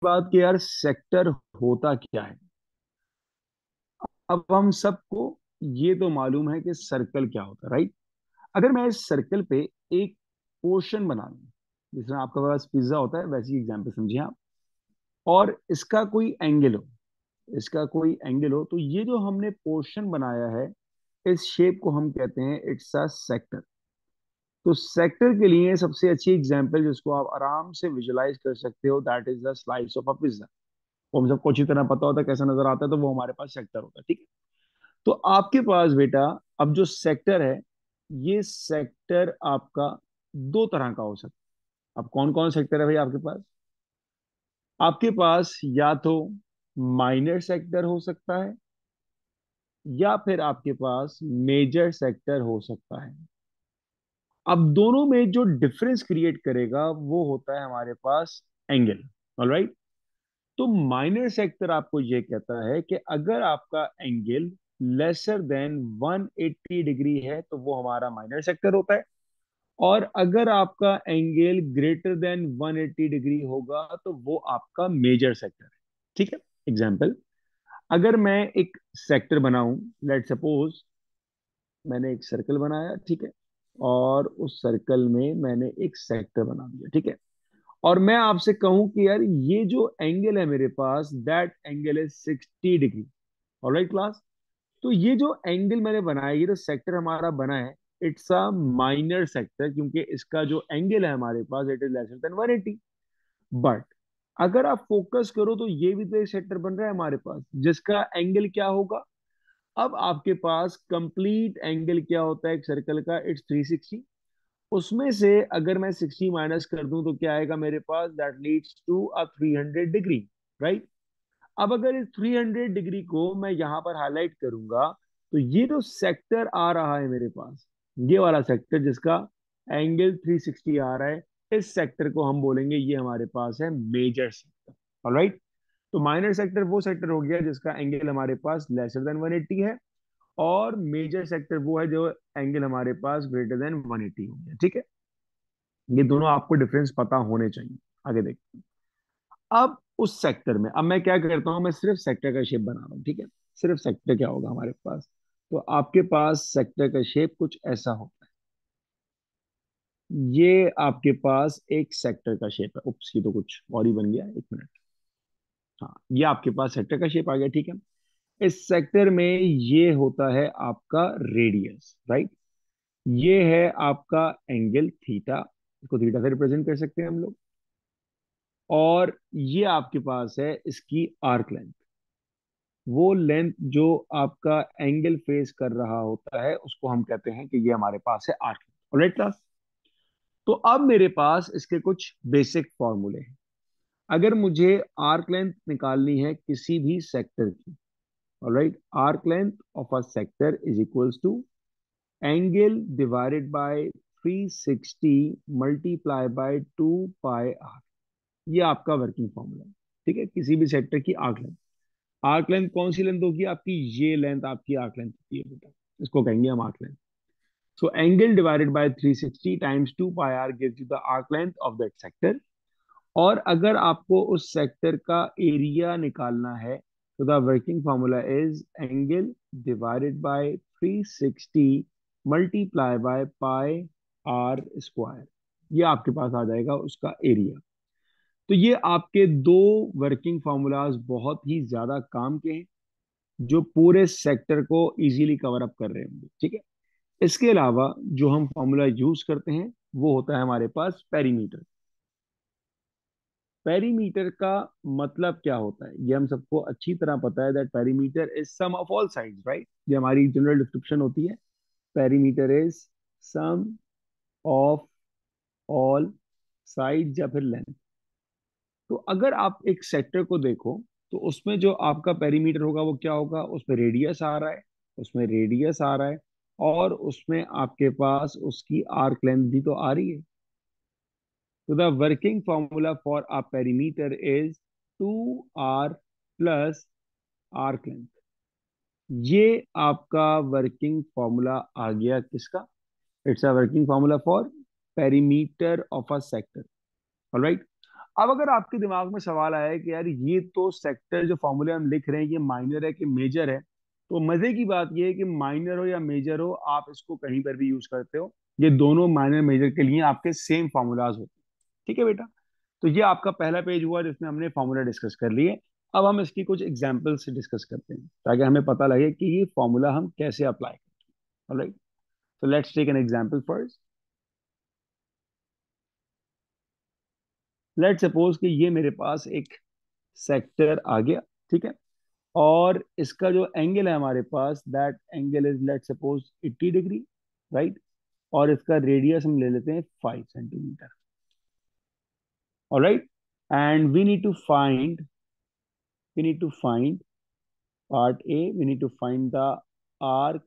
बात कि यार सेक्टर होता क्या है। अब हम सबको ये तो मालूम है कि सर्कल क्या होता है, राइट। अगर मैं इस सर्कल पे एक पोर्शन बना लूं, जिसमें आपके पास पिज्जा होता है, वैसी एग्जांपल समझिए आप, और इसका कोई एंगल हो, तो ये जो हमने पोर्शन बनाया है, इस शेप को हम कहते हैं इट्स अ सेक्टर। तो सेक्टर के लिए सबसे अच्छी एग्जांपल जिसको आप आराम से विजुलाइज कर सकते हो, that is the slice of a pizza. वो हम सबको अच्छी तरह पता होता है कैसा नजर आता है, तो वो हमारे पास सेक्टर होता है, ठीक है। तो आपके पास बेटा, अब जो सेक्टर है, ये सेक्टर आपका दो तरह का हो सकता है। अब कौन कौन सेक्टर है भाई आपके पास? आपके पास या तो माइनर सेक्टर हो सकता है, या फिर आपके पास मेजर सेक्टर हो सकता है। अब दोनों में जो डिफरेंस क्रिएट करेगा वो होता है हमारे पास एंगल। ऑलराइट। तो माइनर सेक्टर आपको ये कहता है कि अगर आपका एंगल लेसर देन 180 डिग्री है तो वो हमारा माइनर सेक्टर होता है। और अगर आपका एंगल ग्रेटर देन 180 डिग्री होगा तो वो आपका मेजर सेक्टर है। ठीक है। एग्जाम्पल, अगर मैं एक सेक्टर बनाऊं, लेट सपोज मैंने एक सर्कल बनाया, ठीक है, और उस सर्कल में मैंने एक सेक्टर बना दिया, ठीक है। और मैं आपसे कहूं कि यार ये जो एंगल है मेरे पास, that angle is 60 degree. Alright class. तो ये जो एंगल मैंने बनाया, ये जो सेक्टर हमारा बना है, इट्स अ माइनर सेक्टर, क्योंकि इसका जो एंगल है हमारे पास, it is lesser than 180। But अगर आप फोकस करो तो ये भी तो एक सेक्टर बन रहा है हमारे पास, जिसका एंगल क्या होगा। अब आपके पास कंप्लीट एंगल क्या होता है एक सर्कल का? इट्स 360। उसमें से अगर मैं 60 माइनस कर दूं तो क्या आएगा मेरे पास? That leads to a 300 degree, right. अब अगर इस 300 डिग्री को मैं यहां पर हाईलाइट करूंगा, तो ये जो सेक्टर आ रहा है मेरे पास, ये वाला सेक्टर जिसका एंगल 360 आ रहा है, इस सेक्टर को हम बोलेंगे ये हमारे पास है मेजर सेक्टर। ऑलराइट। तो माइनर सेक्टर वो सेक्टर हो गया जिसका एंगल हमारे पास लेसर देन 180 है, और मेजर सेक्टर वो है जो एंगल हमारे पास ग्रेटर देन 180 हो गया, ठीक है। ये दोनों आपको डिफरेंस पता होने चाहिए। आगे देखते हैं। अब उस सेक्टर में अब मैं क्या करता हूं, मैं सिर्फ सेक्टर का शेप बना रहा हूं, ठीक है। सिर्फ सेक्टर क्या होगा हमारे पास? तो आपके पास सेक्टर का शेप कुछ ऐसा होता है। ये आपके पास एक सेक्टर का शेप है। उप्स, ये तो कुछ और ही बन गया, एक मिनट। हाँ, ये आपके पास सेक्टर का शेप आ गया, ठीक है। इस सेक्टर में ये होता है आपका रेडियस, राइट। ये है आपका एंगल थीटा, इसको थीटा से रिप्रेजेंट कर सकते हैं हम लोग। और ये आपके पास है इसकी आर्क लेंथ। वो लेंथ जो आपका एंगल फेस कर रहा होता है उसको हम कहते हैं कि ये हमारे पास है आर्क लेंथ। Alright class. तो अब मेरे पास इसके कुछ बेसिक फॉर्मूले हैं। अगर मुझे आर्क लेंथ निकालनी है किसी भी सेक्टर की, alright, arc length of a sector is equals to angle divided by 360 multiply by 2 pi r. ये आपका वर्किंग फॉर्मूला है, ठीक है, किसी भी सेक्टर की आर्क लेंथ। आर्क लेंथ कौन सी लेंथ होगी आपकी? ये लेंथ आपकी आर्क लेंथ होती है बेटा, इसको कहेंगे हम arc length. So angle divided by 360 times 2 pi r gives you the arc length of that sector. और अगर आपको उस सेक्टर का एरिया निकालना है, तो the working formula is angle divided by 360 multiply by pi r square. ये आपके पास आ जाएगा उसका एरिया। तो ये आपके दो वर्किंग फार्मूलाज बहुत ही ज्यादा काम के हैं, जो पूरे सेक्टर को इजीली कवर अप कर रहे होंगे, ठीक है। इसके अलावा जो हम फॉर्मूला यूज करते हैं वो होता है हमारे पास पेरीमीटर। पेरीमीटर का मतलब क्या होता है ये हम सबको अच्छी तरह पता है, that perimeter is sum of all sides, right. ये हमारी जनरल डिस्क्रिप्शन होती है। Perimeter is sum of all sides या फिर लेंथ। तो अगर आप एक सेक्टर को देखो, तो उसमें जो आपका पेरीमीटर होगा वो क्या होगा? उसमें रेडियस आ रहा है, उसमें रेडियस आ रहा है, और उसमें आपके पास उसकी आर्क लेंथ भी तो आ रही है। तो the working formula for a perimeter is 2r plus arc length. ये आपका वर्किंग फॉर्मूला आ गया किसका? It's a working formula for perimeter of a sector. Alright. अब अगर आपके दिमाग में सवाल आया है कि यार ये तो सेक्टर जो फॉर्मूले हम लिख रहे हैं ये माइनर है कि मेजर है, तो मजे की बात ये है कि माइनर हो या मेजर हो आप इसको कहीं पर भी यूज करते हो। ये दोनों माइनर मेजर के लिए आपके सेम फॉर्मूलाज होते हैं। ठीक है बेटा। तो ये आपका पहला पेज हुआ जिसमें हमने फॉर्मूला डिस्कस कर लिए। अब हम इसकी कुछ एग्जाम्पल से डिस्कस करते हैं ताकि हमें पता लगे कि ये फॉर्मूला हम कैसे अप्लाई करें। Alright, so let's take an example first. Let's suppose कि ये मेरे पास एक सेक्टर आ गया। ठीक है। और इसका जो एंगल है हमारे पास, that angle is let's suppose 80 degree, right. और इसका रेडियस हम ले लेते हैं 5 centimetre. Alright, and we need to find part A, we need to find the arc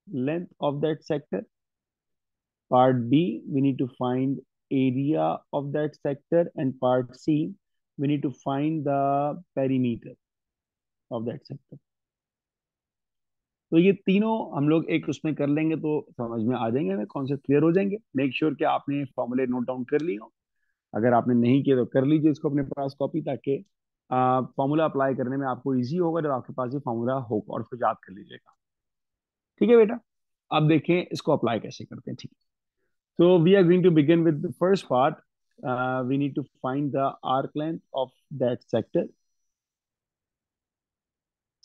length of that sector. Part B, we need to find area of that sector. And part C, we need to find the perimeter of that sector. तो ये तीनों हम लोग एक उसमें कर लेंगे तो समझ में आ जाएंगे, हमें कॉन्सेप्ट क्लियर हो जाएंगे। मेक श्योर कि आपने फॉर्मूले नोट डाउन कर लिए हो। अगर आपने नहीं किया तो कर लीजिए इसको अपने पास कॉपी, ताकि फॉर्मूला अप्लाई करने में आपको इजी होगा जब आपके पास ये फॉर्मूला होगा, और उसको याद कर लीजिएगा। ठीक है बेटा। अब देखें इसको अप्लाई कैसे करते हैं। ठीक है। So we are going to begin with the first part. We need to find the arc length of that sector.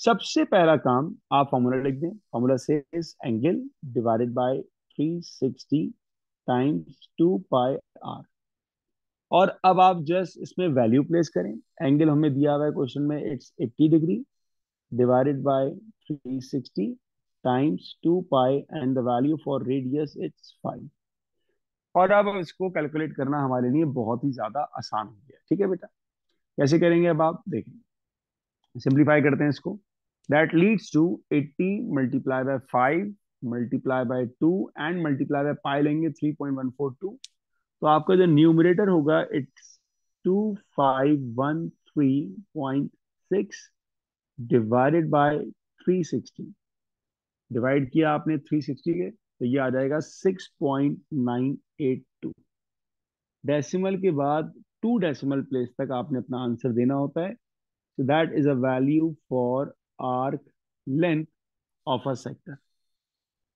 सबसे पहला काम आप फॉर्मूला लिख दें। Formula says angle divided by 360 times 2 pi r. और अब आप जस्ट इसमें वैल्यू प्लेस करें। एंगल हमें दिया हुआ है क्वेश्चन में, it's 80 degree, divided by 360 times 2 pi, and the value for radius it's 5। और अब इसको कैलकुलेट करना हमारे लिए बहुत ही ज्यादा आसान हो गया। ठीक है बेटा। कैसे करेंगे अब आप देखें। सिंप्लीफाई करते हैं इसको। That leads to 80 multiply by 5 multiply by 2 and multiply by pi लेंगे 3.142। तो आपका जो न्यूमरेटर होगा इट्स 2513.6 डिवाइडेड बाय 360। डिवाइड किया आपने 360 के तो ये आ जाएगा 6.982। डेसिमल के बाद 2 डेसिमल प्लेस तक आपने अपना आंसर देना होता है। So that is a value for arc length of a sector.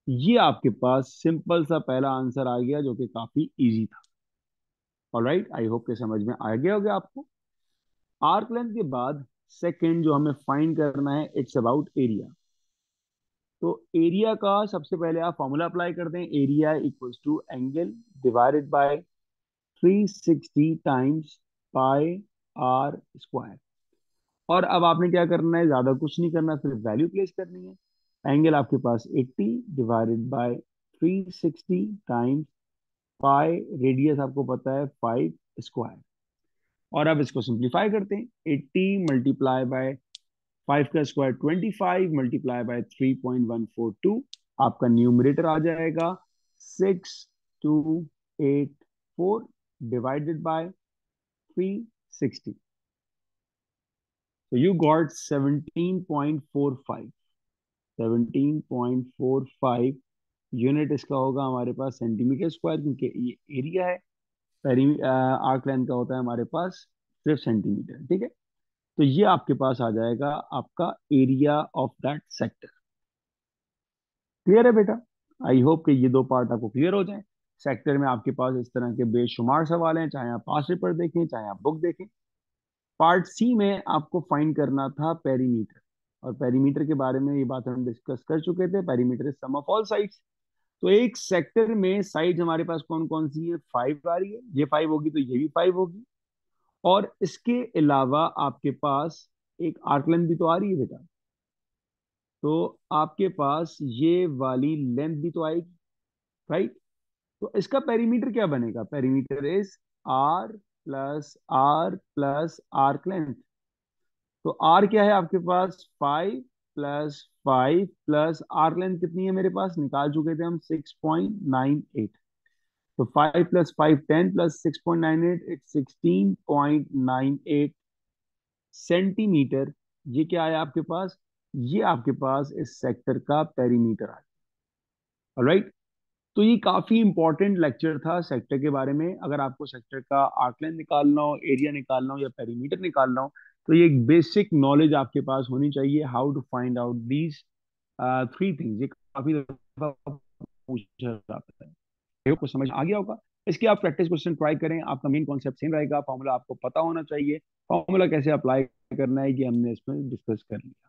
ये आपके पास सिंपल सा पहला आंसर आ गया जो कि काफी इजी था। ऑलराइट, आई होप के समझ में आ गया होगा आपको। आर्क लेंथ के बाद सेकंड जो हमें फाइंड करना है, इट्स अबाउट एरिया। तो एरिया का सबसे पहले आप फॉर्मूला अप्लाई कर दें। Area equals to angle divided by 360 times pi r square. और अब आपने क्या करना है, ज्यादा कुछ नहीं करना, सिर्फ वैल्यू प्लेस करनी है। एंगल आपके पास 80 divided by 360 times pi, radius आपको पता है 5 स्क्वायर। और अब इसको सिंप्लीफाई करते हैं। 80 मल्टीप्लाई बाय 5 का स्क्वायर 25 मल्टीप्लाई बाय 3.142। आपका न्यूमरेटर आ जाएगा 6284 divided by 360। So you got 17.45। 17.45 unit इसका होगा हमारे पास सेंटीमीटर स्क्वायर, क्योंकि ये एरिया है। आर्क लेंथ का होता है हमारे पास सिर्फ सेंटीमीटर। ठीक है। तो ये आपके पास आ जाएगा आपका area of that sector. Clear है बेटा। आई होप कि ये दो पार्ट आपको क्लियर हो जाए। सेक्टर में आपके पास इस तरह के बेशुमार सवाल हैं, चाहे आप पास पेपर देखें चाहे आप बुक देखें। पार्ट सी में आपको फाइंड करना था पेरीमीटर। और पेरीमीटर के बारे में ये बात हम डिस्कस कर चुके थे। Perimeter is sum of all sides. तो एक सेक्टर में साइड हमारे पास कौन कौन सी है, 5 आ रही है, ये 5 होगी तो ये भी 5 होगी। और इसके अलावा आपके पास एक आर्क लेंथ भी तो आ रही है बेटा। तो आपके पास ये वाली लेंथ भी तो आएगी, राइट। तो इसका पेरीमीटर क्या बनेगा, perimeter is r plus arc length. तो आर क्या है आपके पास, 5 प्लस 5 प्लस आर लेंथ कितनी है मेरे पास, निकाल चुके थे हम 6.98। तो 5 प्लस 5 10 प्लस 6.98 इट 16.98 सेंटीमीटर। ये क्या है आपके पास, ये आपके पास इस सेक्टर का पेरीमीटर है। राइट। तो ये काफी इंपॉर्टेंट लेक्चर था सेक्टर के बारे में। अगर आपको सेक्टर का आकलन निकालना हो, एरिया निकालना हो या पेरीमीटर निकालना हो, तो ये एक बेसिक नॉलेज आपके पास होनी चाहिए, how to find out these three things. ये काफी दफा पूछा जाता है। आई होप को समझ आ गया होगा। इसके आप प्रैक्टिस क्वेश्चन ट्राई करें, आपका मेन कॉन्सेप्ट सेम रहेगा, फॉर्मूला आपको पता होना चाहिए। फॉर्मूला कैसे अप्लाई करना है ये हमने इसमें डिस्कस कर लिया।